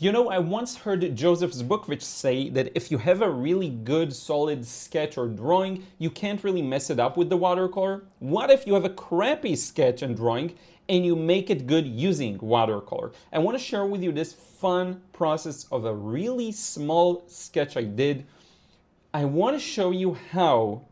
You know, I once heard Joseph Zbukvich say that if you have a really good, solid sketch or drawing, you can't really mess it up with the watercolor. What if you have a crappy sketch and drawing and you make it good using watercolor? I want to share with you this fun process of a really small sketch I did. I want to show you how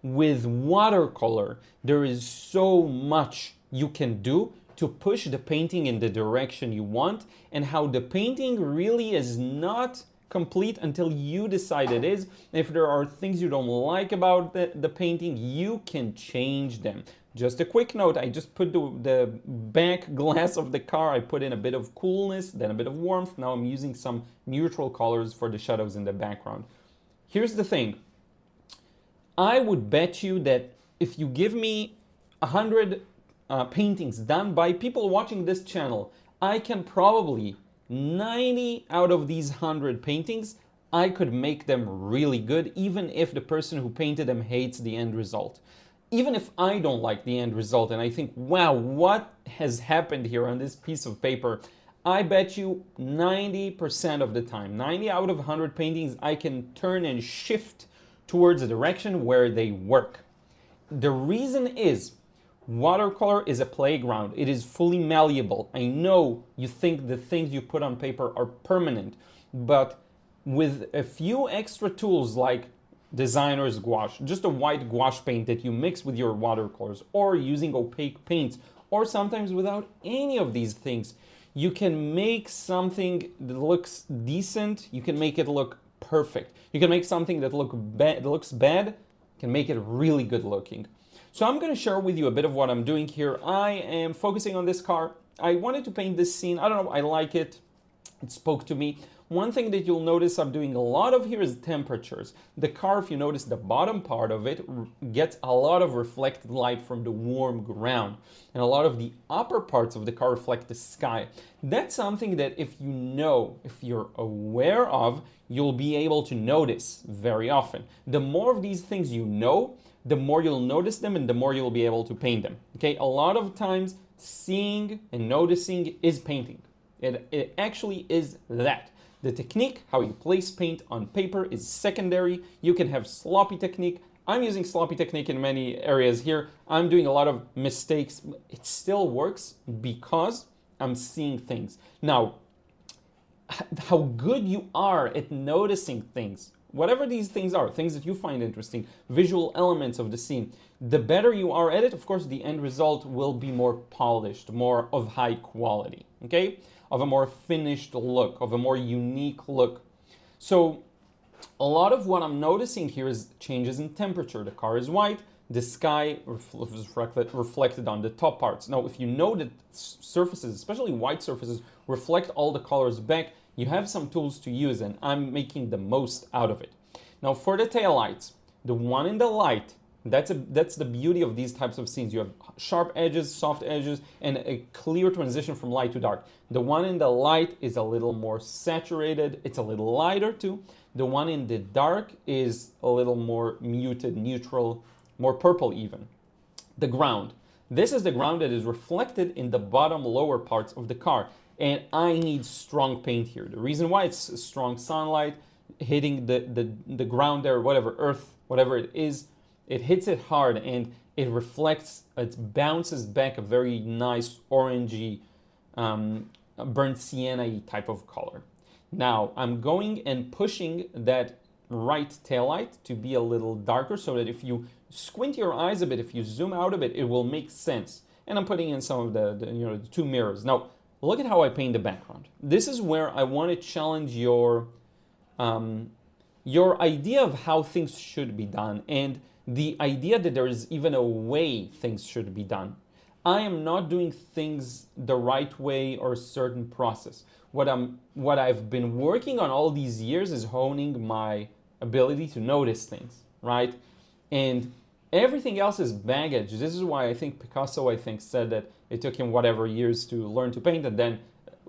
with watercolor there is so much you can do to push the painting in the direction you want, and how the painting really is not complete until you decide it is. If there are things you don't like about the painting, you can change them. Just a quick note, I just put the back glass of the car, I put in a bit of coolness, then a bit of warmth. Now I'm using some neutral colors for the shadows in the background. Here's the thing. I would bet you that if you give me 100 paintings done by people watching this channel, I can probably 90 out of these 100 paintings, I could make them really good, even if the person who painted them hates the end result. Even if I don't like the end result and I think, wow, what has happened here on this piece of paper? I bet you 90% of the time, 90 out of 100 paintings, I can turn and shift towards a direction where they work. The reason is, watercolor is a playground. It is fully malleable. I know you think the things you put on paper are permanent, but with a few extra tools like designer's gouache, just a white gouache paint that you mix with your watercolors, or using opaque paints, or sometimes without any of these things, you can make something that looks decent. You can make it look perfect. You can make something that looks bad, can make it really good looking. So I'm going to share with you a bit of what I'm doing here. I am focusing on this car. I wanted to paint this scene. I don't know, I like it. It spoke to me. One thing that you'll notice I'm doing a lot of here is temperatures. The car, if you notice the bottom part of it, gets a lot of reflected light from the warm ground. And a lot of the upper parts of the car reflect the sky. That's something that if you know, if you're aware of, you'll be able to notice very often. The more of these things you know, the more you'll notice them and the more you'll be able to paint them. Okay, a lot of times seeing and noticing is painting. It actually is that. The technique, how you place paint on paper, is secondary. You can have sloppy technique. I'm using sloppy technique in many areas here. I'm doing a lot of mistakes. It still works because I'm seeing things. Now, how good you are at noticing things, whatever these things are, things that you find interesting, visual elements of the scene, the better you are at it, of course, the end result will be more polished, more of high quality, okay? Of a more finished look, of a more unique look. So a lot of what I'm noticing here is changes in temperature. The car is white, the sky reflected on the top parts. Now, if you know that surfaces, especially white surfaces, reflect all the colors back, you have some tools to use, and I'm making the most out of it. Now, for the taillights, the one in the light, that's the beauty of these types of scenes. You have sharp edges, soft edges, and a clear transition from light to dark. The one in the light is a little more saturated. It's a little lighter too. The one in the dark is a little more muted, neutral, more purple even. The ground. This is the ground that is reflected in the bottom lower parts of the car. And I need strong paint here. The reason why it's strong sunlight hitting the ground there, whatever, earth, whatever it is, it hits it hard and it reflects, it bounces back a very nice orangey, burnt sienna type of color. Now I'm going and pushing that right taillight to be a little darker so that if you squint your eyes a bit, if you zoom out a bit, it will make sense. And I'm putting in some of the two mirrors. Now, look at how I paint the background. This is where I want to challenge your idea of how things should be done and the idea that there is even a way things should be done. I am not doing things the right way or a certain process. What I've been working on all these years is honing my ability to notice things, right? And everything else is baggage. This is why I think Picasso, said that it took him whatever years to learn to paint, and then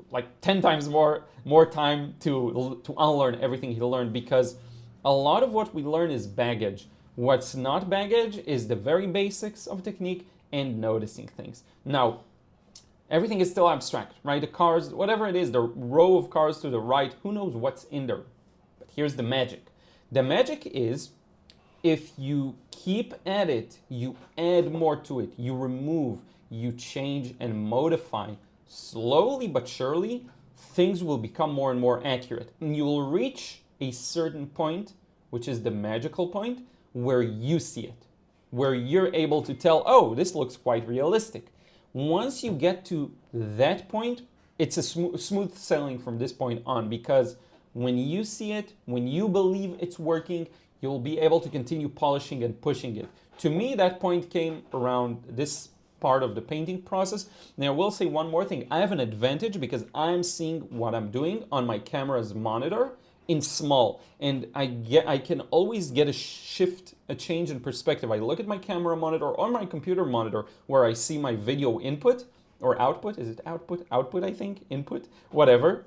like 10 times more time to unlearn everything he learned, because a lot of what we learn is baggage. What's not baggage is the very basics of technique and noticing things. Now, Everything is still abstract, right? The cars, whatever it is, the row of cars to the right, who knows what's in there? But here's the magic. The magic is if you keep at it, you add more to it, you remove, you change and modify, slowly but surely, things will become more and more accurate. And you will reach a certain point, which is the magical point, where you see it, where you're able to tell, oh, this looks quite realistic. Once you get to that point, it's a smooth sailing from this point on, because when you see it, when you believe it's working, you'll be able to continue polishing and pushing it. To me, that point came around this part of the painting process. Now, I will say one more thing. I have an advantage because I'm seeing what I'm doing on my camera's monitor in small, and I can always get a change in perspective. I look at my camera monitor or my computer monitor where I see my video input or output. Is it output? Output, I think. Input, whatever.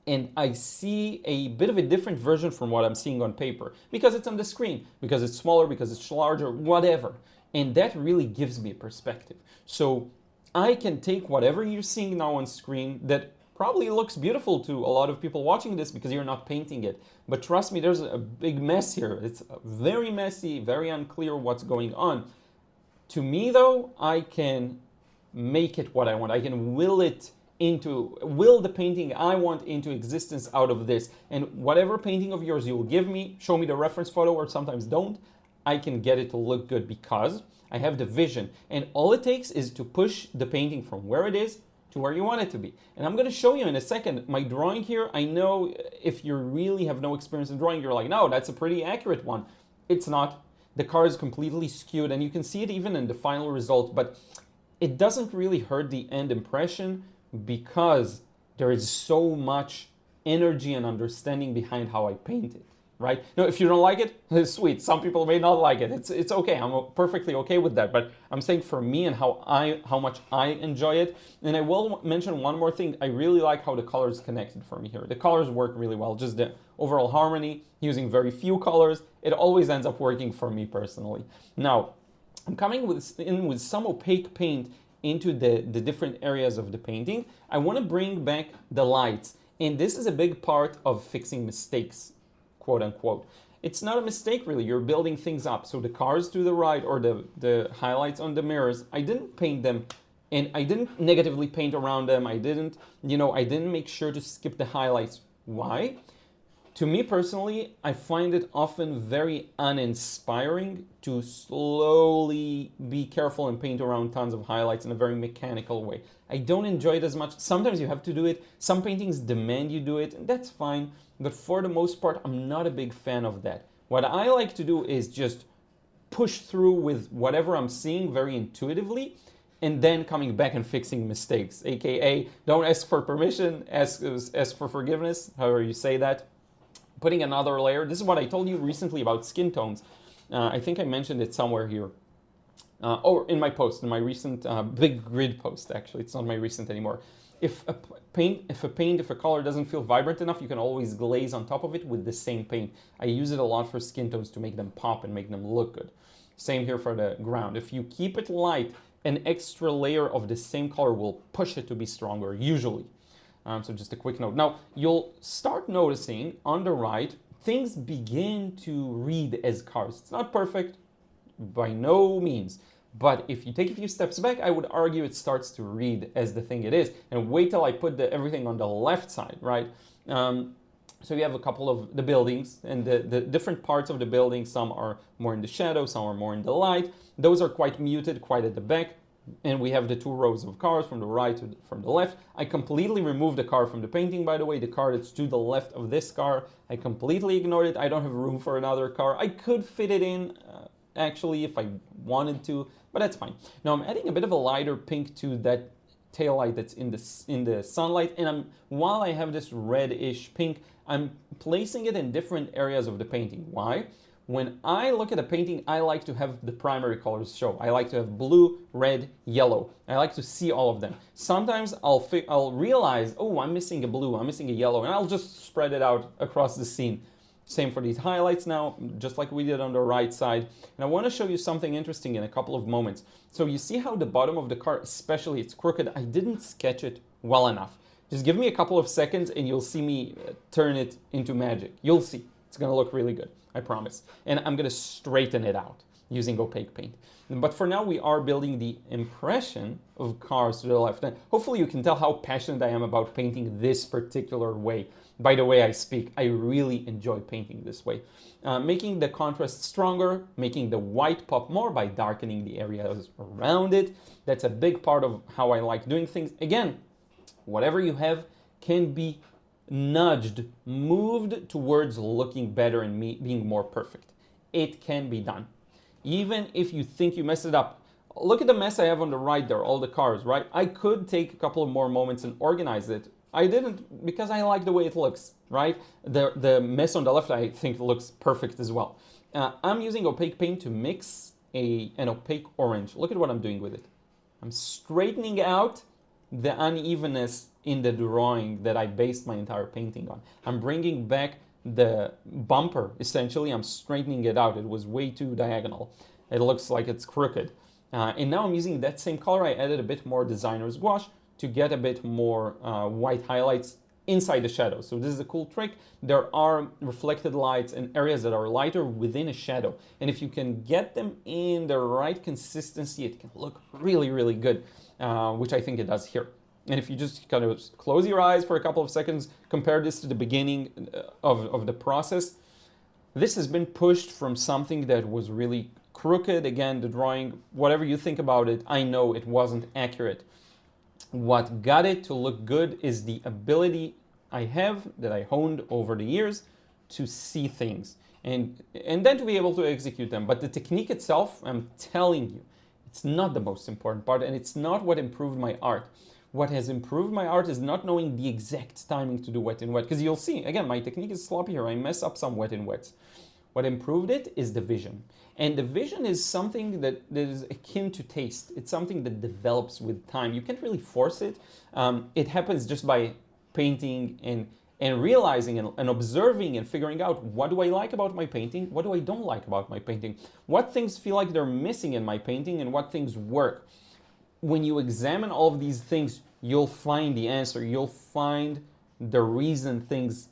And I see a bit of a different version from what I'm seeing on paper because it's on the screen, because it's smaller, because it's larger, whatever. And that really gives me a perspective. So I can take whatever you're seeing now on screen that probably looks beautiful to a lot of people watching this because you're not painting it. But trust me, there's a big mess here. It's very messy, very unclear what's going on. To me, though, I can make it what I want. I can will the painting I want into existence out of this. And whatever painting of yours you will give me, show me the reference photo or sometimes don't, I can get it to look good because I have the vision. And all it takes is to push the painting from where it is to where you want it to be. And I'm going to show you in a second. My drawing here, I know if you really have no experience in drawing, you're like, no, that's a pretty accurate one. It's not. The car is completely skewed, and you can see it even in the final result, but it doesn't really hurt the end impression because there is so much energy and understanding behind how I paint it, right? Now, if you don't like it, it's sweet. Some people may not like it. It's okay. I'm perfectly okay with that. But I'm saying for me and how much I enjoy it. And I will mention one more thing. I really like how the colors connected for me here. The colors work really well. Just the overall harmony, using very few colors. It always ends up working for me personally. Now, I'm coming in with some opaque paint into the different areas of the painting. I want to bring back the lights. And this is a big part of fixing mistakes, quote unquote. It's not a mistake really, you're building things up. So the cars to the right or the highlights on the mirrors, I didn't paint them and I didn't negatively paint around them. I didn't make sure to skip the highlights. Why? To me personally, I find it often very uninspiring to slowly be careful and paint around tons of highlights in a very mechanical way. I don't enjoy it as much. Sometimes you have to do it. Some paintings demand you do it, and that's fine. But for the most part, I'm not a big fan of that. What I like to do is just push through with whatever I'm seeing very intuitively, and then coming back and fixing mistakes, aka don't ask for permission, ask for forgiveness, however you say that. Putting another layer. This is what I told you recently about skin tones. I think I mentioned it somewhere here. Or in my post, in my recent big grid post, actually. It's not my recent anymore. If a color doesn't feel vibrant enough, you can always glaze on top of it with the same paint. I use it a lot for skin tones to make them pop and make them look good. Same here for the ground. If you keep it light, an extra layer of the same color will push it to be stronger, usually. So just a quick note. Now, you'll start noticing on the right, things begin to read as cars. It's not perfect, by no means. But if you take a few steps back, I would argue it starts to read as the thing it is. And wait till I put everything on the left side, right? So you have a couple of the buildings and the different parts of the building. Some are more in the shadow, some are more in the light. Those are quite muted, quite at the back. And we have the two rows of cars from the right to from the left. I completely removed the car from the painting, by the way. The car that's to the left of this car, I completely ignored it. I don't have room for another car. I could fit it in, actually, if I wanted to, but that's fine. Now I'm adding a bit of a lighter pink to that taillight that's in the sunlight. And while I have this reddish pink, I'm placing it in different areas of the painting. Why? When I look at a painting, I like to have the primary colors show. I like to have blue, red, yellow. I like to see all of them. Sometimes I'll realize, oh, I'm missing a blue, I'm missing a yellow, and I'll just spread it out across the scene. Same for these highlights now, just like we did on the right side. And I want to show you something interesting in a couple of moments. So you see how the bottom of the car, especially it's crooked, I didn't sketch it well enough. Just give me a couple of seconds and you'll see me turn it into magic. You'll see. It's going to look really good, I promise. And I'm going to straighten it out using opaque paint. But for now, we are building the impression of cars to the left. And hopefully you can tell how passionate I am about painting this particular way. By the way I speak, I really enjoy painting this way. Making the contrast stronger, making the white pop more by darkening the areas around it. That's a big part of how I like doing things. Again, whatever you have can be nudged, moved towards looking better and being more perfect. It can be done. Even if you think you messed it up. Look at the mess I have on the right there, all the cars, right? I could take a couple of more moments and organize it. I didn't because I like the way it looks, right? The mess on the left I think looks perfect as well. I'm using opaque paint to mix an opaque orange. Look at what I'm doing with it. I'm straightening out the unevenness in the drawing that I based my entire painting on. I'm bringing back the bumper, essentially. I'm straightening it out. It was way too diagonal. It looks like it's crooked. And now I'm using that same color. I added a bit more designer's wash to get a bit more white highlights inside the shadow. So this is a cool trick. There are reflected lights and areas that are lighter within a shadow. And if you can get them in the right consistency, it can look really, really good, which I think it does here. And if you just kind of close your eyes for a couple of seconds, compare this to the beginning of the process, this has been pushed from something that was really crooked. Again, the drawing, whatever you think about it, I know it wasn't accurate. What got it to look good is the ability I have that I honed over the years to see things and then to be able to execute them. But the technique itself, I'm telling you, it's not the most important part, and it's not what improved my art. What has improved my art is not knowing the exact timing to do wet and wet, because you'll see, again, my technique is sloppy here. I mess up some wet and wets. What improved it is the vision. And the vision is something that is akin to taste. It's something that develops with time. You can't really force it. It happens just by painting and realizing and observing and figuring out, what do I like about my painting? What do I don't like about my painting? What things feel like they're missing in my painting and what things work? When you examine all of these things, you'll find the answer. You'll find the reason things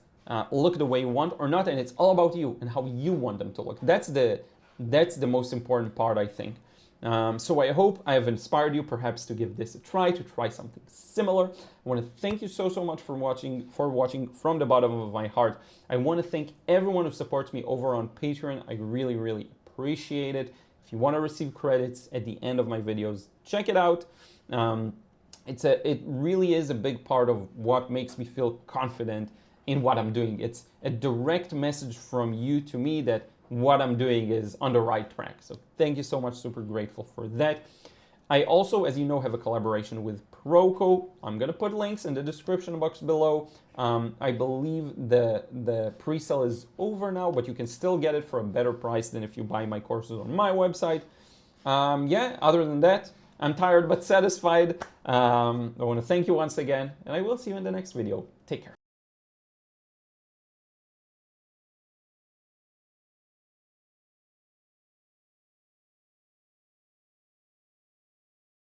look the way you want or not, and it's all about you and how you want them to look. That's the most important part, I think. So I hope I have inspired you perhaps to give this a try, to try something similar. I want to thank you so much for watching from the bottom of my heart. I want to thank everyone who supports me over on Patreon. I really, really appreciate it. If you want to receive credits at the end of my videos, check it out. It really is a big part of what makes me feel confident in what I'm doing. It's a direct message from you to me that what I'm doing is on the right track. So thank you so much, super grateful for that. I also, as you know, have a collaboration with Proco. I'm gonna put links in the description box below. I believe the pre-sale is over now, but you can still get it for a better price than if you buy my courses on my website. Yeah, other than that, I'm tired but satisfied. I wanna thank you once again, and I will see you in the next video. Take care.